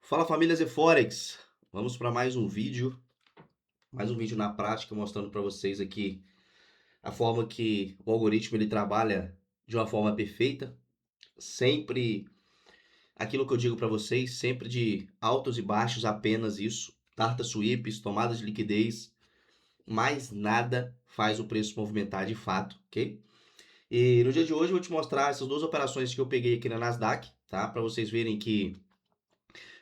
Fala família Z Forex, vamos para mais um vídeo na prática mostrando para vocês aqui a forma que o algoritmo ele trabalha de uma forma perfeita, sempre aquilo que eu digo para vocês, sempre de altos e baixos, apenas isso, tarta sweeps, tomadas de liquidez, mais nada faz o preço movimentar de fato, ok? E no dia de hoje eu vou te mostrar essas duas operações que eu peguei aqui na Nasdaq, tá? Para vocês verem que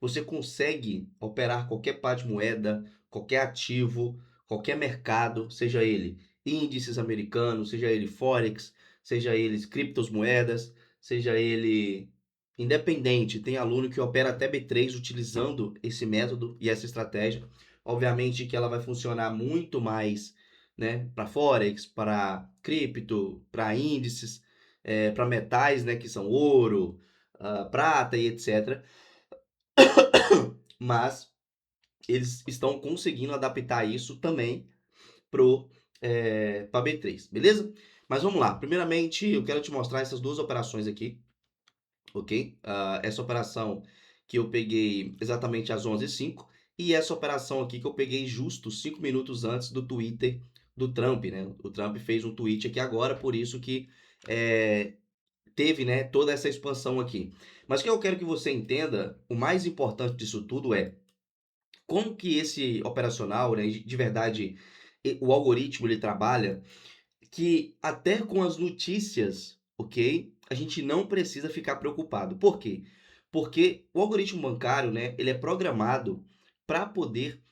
você consegue operar qualquer par de moeda, qualquer ativo, qualquer mercado, seja ele índices americanos, seja ele Forex, seja eles criptomoedas, seja ele independente. Tem aluno que opera até B3 utilizando esse método e essa estratégia. Obviamente que ela vai funcionar muito mais, né, para Forex, para cripto, para índices, para metais, né, que são ouro, prata e etc. Mas eles estão conseguindo adaptar isso também para B3, beleza? Mas vamos lá. Primeiramente, eu quero te mostrar essas duas operações aqui, ok? Essa operação que eu peguei exatamente às 11h05 e essa operação aqui que eu peguei justo 5 minutos antes do Twitter do Trump, né? O Trump fez um tweet aqui agora, por isso que é, teve, né, toda essa expansão aqui. Mas o que eu quero que você entenda, o mais importante disso tudo é como que esse operacional, né, de verdade, o algoritmo ele trabalha, que até com as notícias, ok? A gente não precisa ficar preocupado. Por quê? Porque o algoritmo bancário, né, ele é programado para poder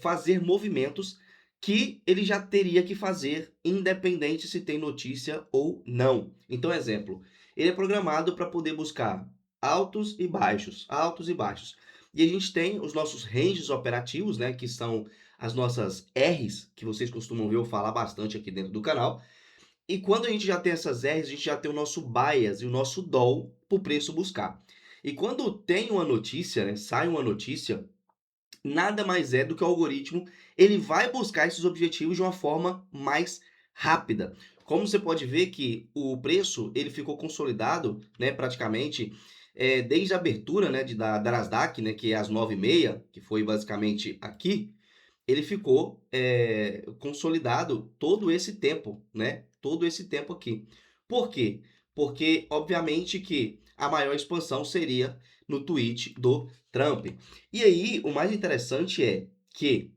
fazer movimentos que ele já teria que fazer, independente se tem notícia ou não. Então, exemplo, ele é programado para poder buscar altos e baixos, altos e baixos. E a gente tem os nossos ranges operativos, né, que são as nossas R's, que vocês costumam ver eu falar bastante aqui dentro do canal. E quando a gente já tem essas R's, a gente já tem o nosso bias e o nosso doll para o preço buscar. E quando tem uma notícia, né, sai uma notícia, nada mais é do que o algoritmo, ele vai buscar esses objetivos de uma forma mais rápida. Como você pode ver que o preço ele ficou consolidado, né, praticamente desde a abertura, né, da Nasdaq, né, que é às 9h30, que foi basicamente aqui, ele ficou consolidado todo esse tempo, né? Todo esse tempo aqui. Por quê? Porque, obviamente, que a maior expansão seria no tweet do Trump. E aí, o mais interessante é que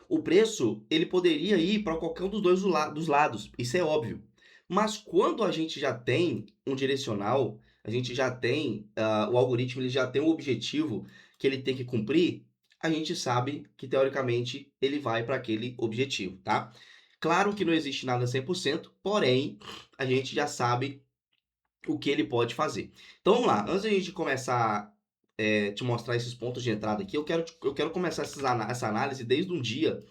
o preço ele poderia ir para qualquer um dos lados, isso é óbvio. Mas quando a gente já tem um direcional, a gente já tem o algoritmo, ele já tem um objetivo que ele tem que cumprir, a gente sabe que teoricamente ele vai para aquele objetivo, tá? Claro que não existe nada 100%, porém a gente já sabe o que ele pode fazer. Então vamos lá, antes da gente começar te mostrar esses pontos de entrada aqui, eu quero começar essa análise desde um dia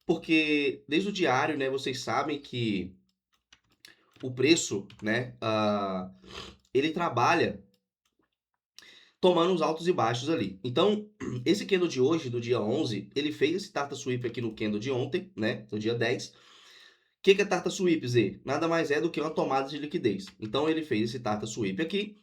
porque desde o diário, né, vocês sabem que o preço, né, ele trabalha tomando os altos e baixos ali. Então, esse candle de hoje, do dia 11, ele fez esse Tata Sweep aqui no candle de ontem, né, do dia 10. O que é Tata Sweep, Z? Nada mais é do que uma tomada de liquidez. Então, ele fez esse Tata Sweep aqui.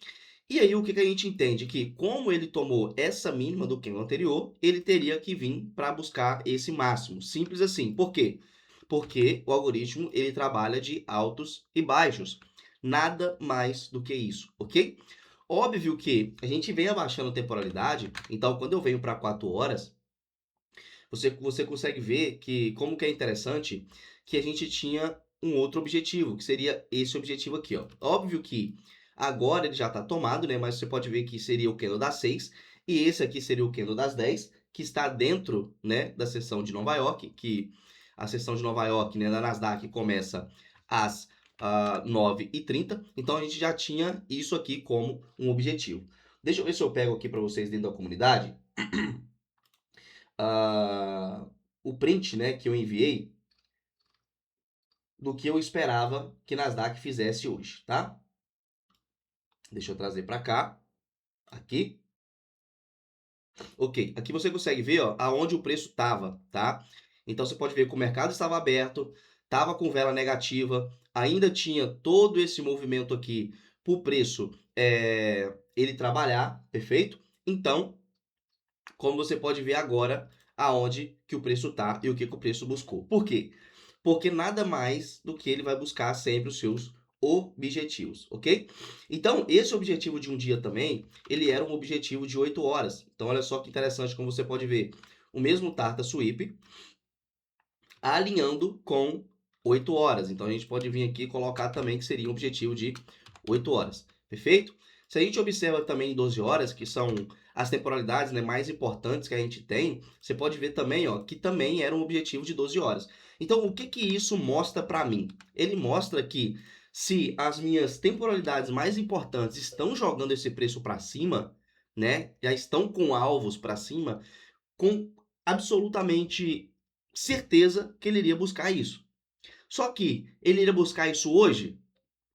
E aí, o que a gente entende? Que como ele tomou essa mínima do candle anterior, ele teria que vir para buscar esse máximo. Simples assim. Por quê? Porque o algoritmo ele trabalha de altos e baixos. Nada mais do que isso, ok? Óbvio que a gente vem abaixando a temporalidade, então quando eu venho para 4 horas, você consegue ver que como que é interessante que a gente tinha um outro objetivo, que seria esse objetivo aqui, ó. Óbvio que agora ele já está tomado, né? Mas você pode ver que seria o candle das 6 e esse aqui seria o candle das 10, que está dentro, né, da seção de Nova York, que a seção de Nova York, né, da Nasdaq começa às 9h30. Então a gente já tinha isso aqui como um objetivo. Deixa eu ver se eu pego aqui para vocês dentro da comunidade o print, né, que eu enviei do que eu esperava que Nasdaq fizesse hoje, tá? Deixa eu trazer para cá, aqui. Ok, aqui você consegue ver, ó, aonde o preço estava, tá? Então você pode ver que o mercado estava aberto, estava com vela negativa, ainda tinha todo esse movimento aqui para o preço ele trabalhar, perfeito? Então como você pode ver agora aonde que o preço está e o que que o preço buscou. Por quê? Porque nada mais do que ele vai buscar sempre os seus objetivos, ok? Então, esse objetivo de um dia também, ele era um objetivo de 8 horas. Então, olha só que interessante como você pode ver. O mesmo Tarta Sweep alinhando com 8 horas. Então, a gente pode vir aqui e colocar também que seria um objetivo de 8 horas, perfeito? Se a gente observa também 12 horas, que são as temporalidades, né, mais importantes que a gente tem, você pode ver também, ó, que também era um objetivo de 12 horas. Então, o que que isso mostra para mim? Ele mostra que se as minhas temporalidades mais importantes estão jogando esse preço para cima, né, já estão com alvos para cima, com absolutamente certeza que ele iria buscar isso. Só que ele iria buscar isso hoje?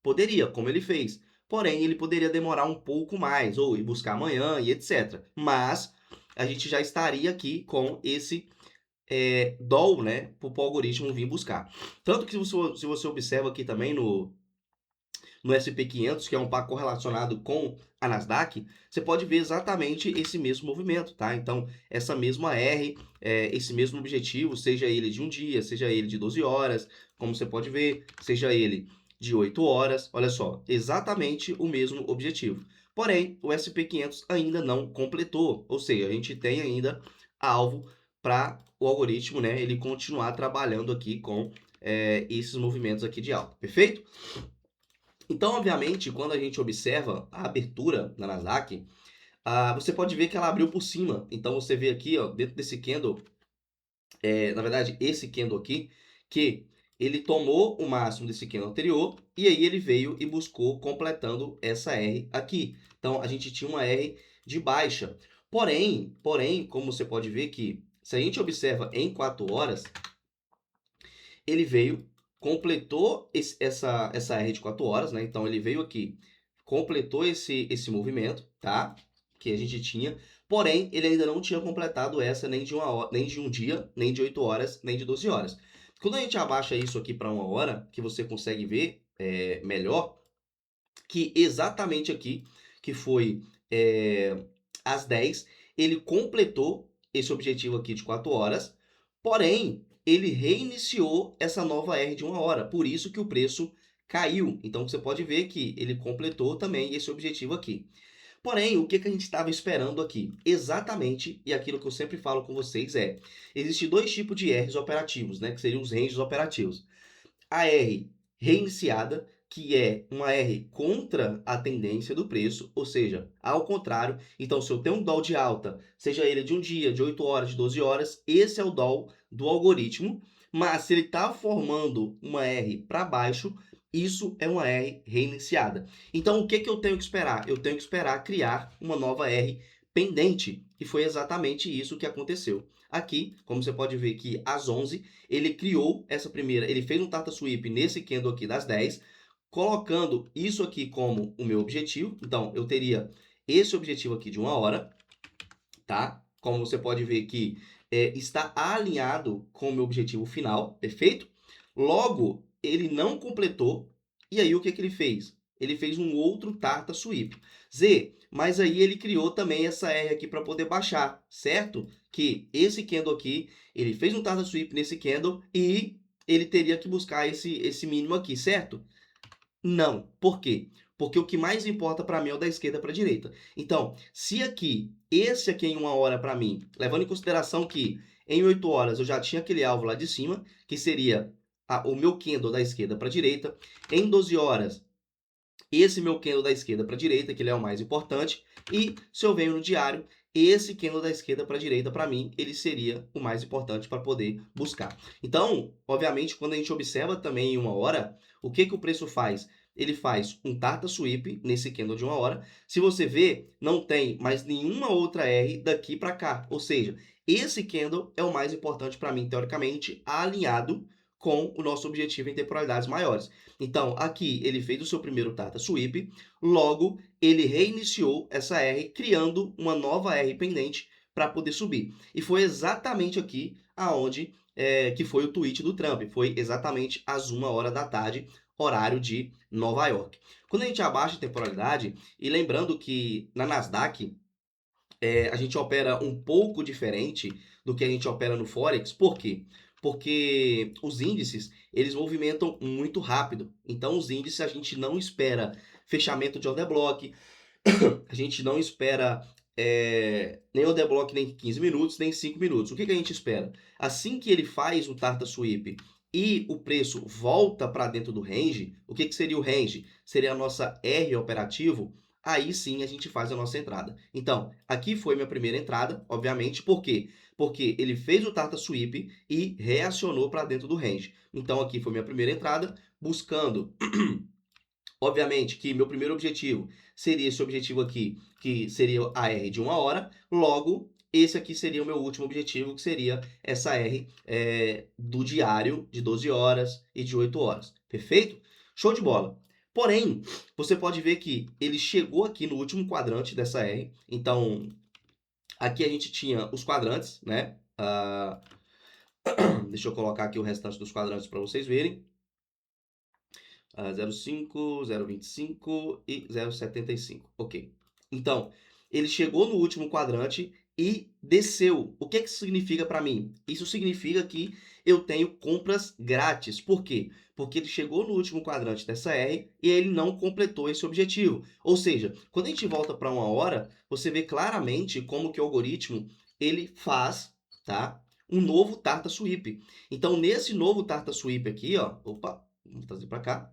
Poderia, como ele fez. Porém, ele poderia demorar um pouco mais, ou ir buscar amanhã e etc. Mas a gente já estaria aqui com esse doll, né, para o algoritmo vir buscar. Tanto que se você observa aqui também no SP500, que é um par correlacionado com a Nasdaq, você pode ver exatamente esse mesmo movimento, tá? Então, essa mesma R, esse mesmo objetivo, seja ele de um dia, seja ele de 12 horas, como você pode ver, seja ele de 8 horas, olha só, exatamente o mesmo objetivo. Porém, o SP500 ainda não completou, ou seja, a gente tem ainda alvo para o algoritmo, né, ele continuar trabalhando aqui com esses movimentos aqui de alta, perfeito? Então, obviamente, quando a gente observa a abertura da Nasdaq, você pode ver que ela abriu por cima. Então, você vê aqui, ó, dentro desse candle, na verdade, esse candle aqui, que ele tomou o máximo desse candle anterior e aí ele veio e buscou completando essa R aqui. Então, a gente tinha uma R de baixa. Porém, como você pode ver que, se a gente observa em 4 horas, ele veio, completou essa R de 4 horas, né? Então ele veio aqui, completou esse movimento, tá? Que a gente tinha. Porém, ele ainda não tinha completado essa nem de uma hora, nem de um dia, nem de 8 horas, nem de 12 horas. Quando a gente abaixa isso aqui para uma hora, que você consegue ver melhor, que exatamente aqui, que foi às 10, ele completou esse objetivo aqui de 4 horas, porém, ele reiniciou essa nova R de 1 hora, por isso que o preço caiu. Então, você pode ver que ele completou também esse objetivo aqui. Porém, o que que a gente estava esperando aqui? Exatamente, e aquilo que eu sempre falo com vocês existem dois tipos de R's operativos, né, que seriam os ranges operativos. A R reiniciada, que é uma R contra a tendência do preço, ou seja, ao contrário. Então, se eu tenho um doll de alta, seja ele de um dia, de 8 horas, de 12 horas, esse é o doll do algoritmo. Mas se ele está formando uma R para baixo, isso é uma R reiniciada. Então, o que, que eu tenho que esperar? Eu tenho que esperar criar uma nova R pendente. E foi exatamente isso que aconteceu. Aqui, como você pode ver que às 11, ele criou essa primeira, ele fez um Tata Sweep nesse candle aqui das 10, colocando isso aqui como o meu objetivo. Então, eu teria esse objetivo aqui de 1 hora, tá? Como você pode ver que está alinhado com o meu objetivo final, perfeito? Logo, ele não completou, e aí o que, que ele fez? Ele fez um outro Tarta Sweep. Z, mas aí ele criou também essa R aqui para poder baixar, certo? Que esse candle aqui, ele fez um Tarta Sweep nesse candle e ele teria que buscar esse mínimo aqui, certo? Não. Por quê? Porque o que mais importa para mim é o da esquerda para a direita. Então, se aqui, esse aqui em 1 hora para mim, levando em consideração que em 8 horas eu já tinha aquele alvo lá de cima, que seria o meu candle da esquerda para a direita, em 12 horas, esse meu candle da esquerda para a direita, que ele é o mais importante, e se eu venho no diário, esse candle da esquerda para a direita, para mim, ele seria o mais importante para poder buscar. Então, obviamente, quando a gente observa também em 1 hora, o que, que o preço faz? Ele faz um Tarta Sweep nesse candle de 1 hora. Se você ver, não tem mais nenhuma outra R daqui para cá. Ou seja, esse candle é o mais importante para mim, teoricamente, alinhado com o nosso objetivo em temporalidades maiores. Então, aqui ele fez o seu primeiro Tata Sweep, logo ele reiniciou essa R, criando uma nova R pendente para poder subir. E foi exatamente aqui aonde que foi o tweet do Trump. Foi exatamente às 1 hora da tarde, horário de Nova York. Quando a gente abaixa a temporalidade, e lembrando que na Nasdaq a gente opera um pouco diferente do que a gente opera no Forex. Por quê? Porque os índices, eles movimentam muito rápido. Então, os índices a gente não espera fechamento de order block, a gente não espera nem order block nem 15 minutos, nem 5 minutos. O que a gente espera? Assim que ele faz o Tarta Sweep e o preço volta para dentro do range, o que seria o range? Seria a nossa R operativo, aí sim a gente faz a nossa entrada. Então, aqui foi minha primeira entrada, obviamente, por quê? Porque ele fez o Tarta Sweep e reacionou para dentro do range. Então, aqui foi minha primeira entrada, buscando obviamente que meu primeiro objetivo seria esse objetivo aqui, que seria a R de 1 hora, logo, esse aqui seria o meu último objetivo, que seria essa R do diário de 12 horas e de 8 horas. Perfeito? Show de bola. Porém, você pode ver que ele chegou aqui no último quadrante dessa R. Então, aqui a gente tinha os quadrantes, né? Deixa eu colocar aqui o restante dos quadrantes para vocês verem. 0,5, 0,25 e 0,75. Ok. Então, ele chegou no último quadrante e desceu. O que isso significa para mim? Isso significa que eu tenho compras grátis. Por quê? Porque ele chegou no último quadrante dessa R e ele não completou esse objetivo. Ou seja, quando a gente volta para 1 hora, você vê claramente como que o algoritmo ele faz, tá? Um novo Tarta Sweep. Então, nesse novo Tarta Sweep aqui, ó, opa, vamos trazer para cá.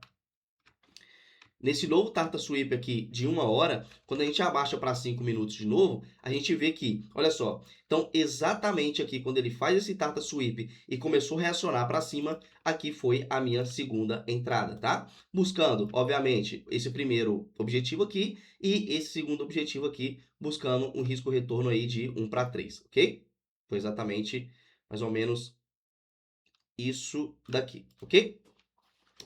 Nesse novo Tarta Sweep aqui de 1 hora, quando a gente abaixa para 5 minutos de novo, a gente vê que, olha só, então exatamente aqui quando ele faz esse Tarta Sweep e começou a reacionar para cima, aqui foi a minha segunda entrada, tá? Buscando, obviamente, esse primeiro objetivo aqui e esse segundo objetivo aqui, buscando um risco retorno aí de 1/3, ok? Foi exatamente mais ou menos isso daqui, ok?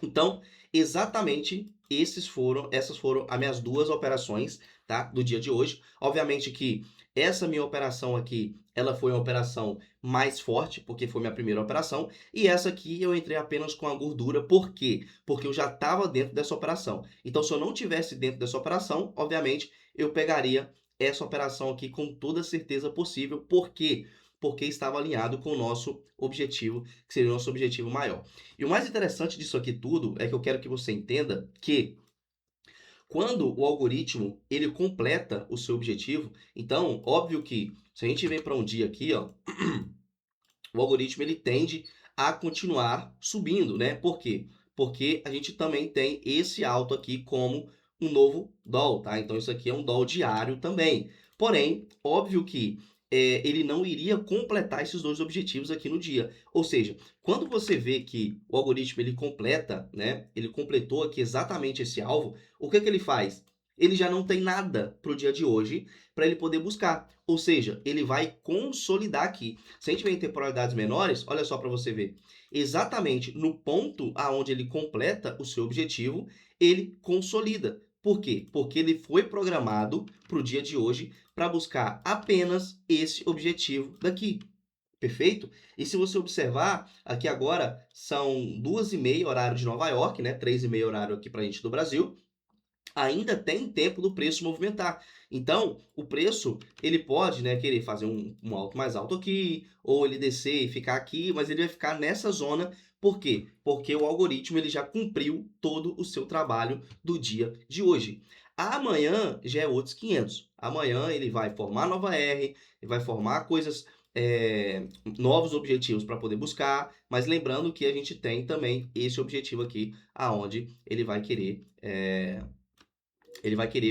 Então, exatamente essas foram as minhas duas operações, tá? Do dia de hoje. Obviamente que essa minha operação aqui, ela foi uma operação mais forte, porque foi minha primeira operação, e essa aqui eu entrei apenas com a gordura. Por quê? Porque eu já estava dentro dessa operação. Então, se eu não tivesse dentro dessa operação, obviamente, eu pegaria essa operação aqui com toda a certeza possível. Por quê? Porque estava alinhado com o nosso objetivo, que seria o nosso objetivo maior. E o mais interessante disso aqui tudo é que eu quero que você entenda que quando o algoritmo ele completa o seu objetivo, então, óbvio que se a gente vem para um dia aqui, ó, o algoritmo ele tende a continuar subindo, né? Por quê? Porque a gente também tem esse alto aqui como um novo doll, tá? Então isso aqui é um doll diário também. Porém, óbvio que ele não iria completar esses dois objetivos aqui no dia. Ou seja, quando você vê que o algoritmo ele completa, né? Ele completou aqui exatamente esse alvo, o que ele faz? Ele já não tem nada para o dia de hoje para ele poder buscar. Ou seja, ele vai consolidar aqui. Se a gente vê em temporalidades menores, olha só para você ver. Exatamente no ponto aonde ele completa o seu objetivo, ele consolida. Por quê? Porque ele foi programado para o dia de hoje para buscar apenas esse objetivo daqui. Perfeito? E se você observar, aqui agora são 2h30 horário de Nova York, né? 3h30 horário aqui para a gente do Brasil. Ainda tem tempo do preço movimentar. Então, o preço, ele pode, né, querer fazer um alto mais alto aqui, ou ele descer e ficar aqui, mas ele vai ficar nessa zona. Por quê? Porque o algoritmo ele já cumpriu todo o seu trabalho do dia de hoje. Amanhã já é outros 500. Amanhã ele vai formar nova R, ele vai formar coisas, novos objetivos para poder buscar, mas lembrando que a gente tem também esse objetivo aqui, aonde ele vai querer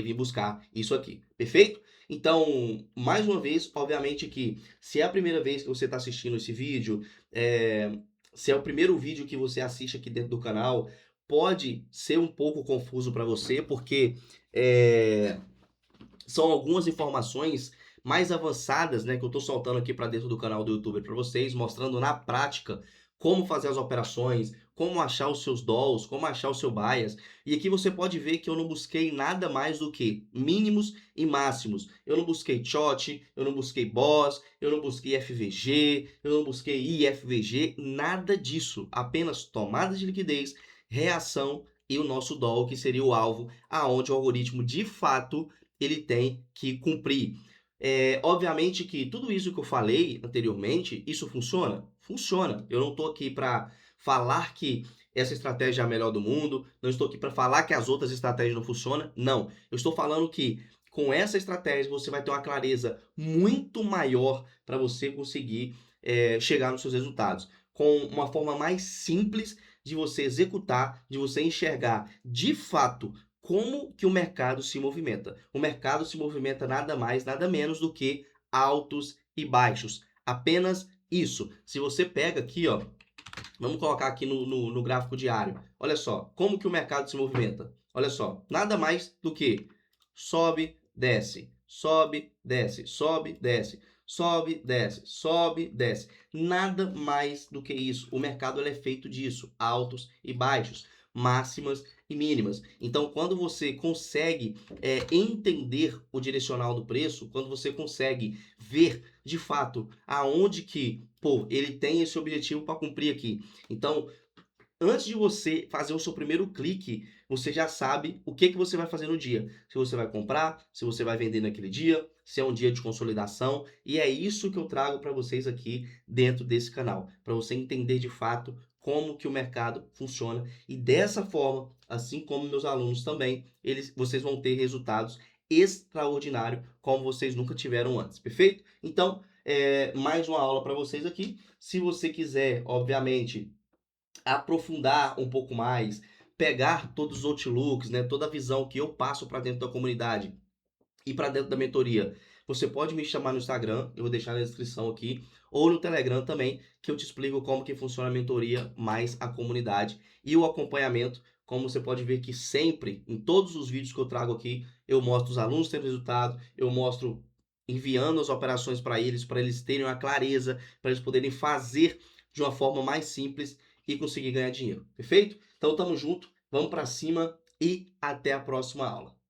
vir buscar isso aqui, perfeito? Então, mais uma vez, obviamente que se é a primeira vez que você está assistindo esse vídeo, se é o primeiro vídeo que você assiste aqui dentro do canal, pode ser um pouco confuso para você, porque são algumas informações mais avançadas, né, que eu estou soltando aqui para dentro do canal do YouTube para vocês, mostrando na prática como fazer as operações, como achar os seus dolls, como achar o seu bias. E aqui você pode ver que eu não busquei nada mais do que mínimos e máximos. Eu não busquei short, eu não busquei boss, eu não busquei FVG, eu não busquei IFVG, nada disso. Apenas tomadas de liquidez, reação e o nosso doll, que seria o alvo, aonde o algoritmo de fato ele tem que cumprir. Obviamente que tudo isso que eu falei anteriormente, isso funciona? Funciona. Eu não estou aqui para falar que essa estratégia é a melhor do mundo, não estou aqui para falar que as outras estratégias não funcionam, não. Eu estou falando que com essa estratégia você vai ter uma clareza muito maior para você conseguir chegar nos seus resultados. Com uma forma mais simples de você executar, de você enxergar de fato como que o mercado se movimenta. O mercado se movimenta nada mais, nada menos do que altos e baixos. Apenas isso. Se você pega aqui, ó, vamos colocar aqui no gráfico diário. Olha só, como que o mercado se movimenta. Olha só, nada mais do que sobe, desce, sobe, desce, sobe, desce, sobe, desce, sobe, desce. Nada mais do que isso. O mercado ele é feito disso, altos e baixos, máximas e mínimas. Então, quando você consegue entender o direcional do preço, quando você consegue ver de fato aonde que, pô, ele tem esse objetivo para cumprir aqui. Então, antes de você fazer o seu primeiro clique, você já sabe o que que você vai fazer no dia. Se você vai comprar, se você vai vender naquele dia, se é um dia de consolidação, e é isso que eu trago para vocês aqui dentro desse canal, para você entender de fato como que o mercado funciona e dessa forma, assim como meus alunos também, vocês vão ter resultados extraordinários como vocês nunca tiveram antes, perfeito? Então, mais uma aula para vocês aqui. Se você quiser, obviamente, aprofundar um pouco mais, pegar todos os outlooks, né, toda a visão que eu passo para dentro da comunidade e para dentro da mentoria, você pode me chamar no Instagram, eu vou deixar na descrição aqui, ou no Telegram também, que eu te explico como que funciona a mentoria mais a comunidade e o acompanhamento. Como você pode ver que sempre, em todos os vídeos que eu trago aqui, eu mostro os alunos tendo resultado, eu mostro enviando as operações para eles terem uma clareza, para eles poderem fazer de uma forma mais simples e conseguir ganhar dinheiro, perfeito? Então tamo junto, vamos para cima e até a próxima aula.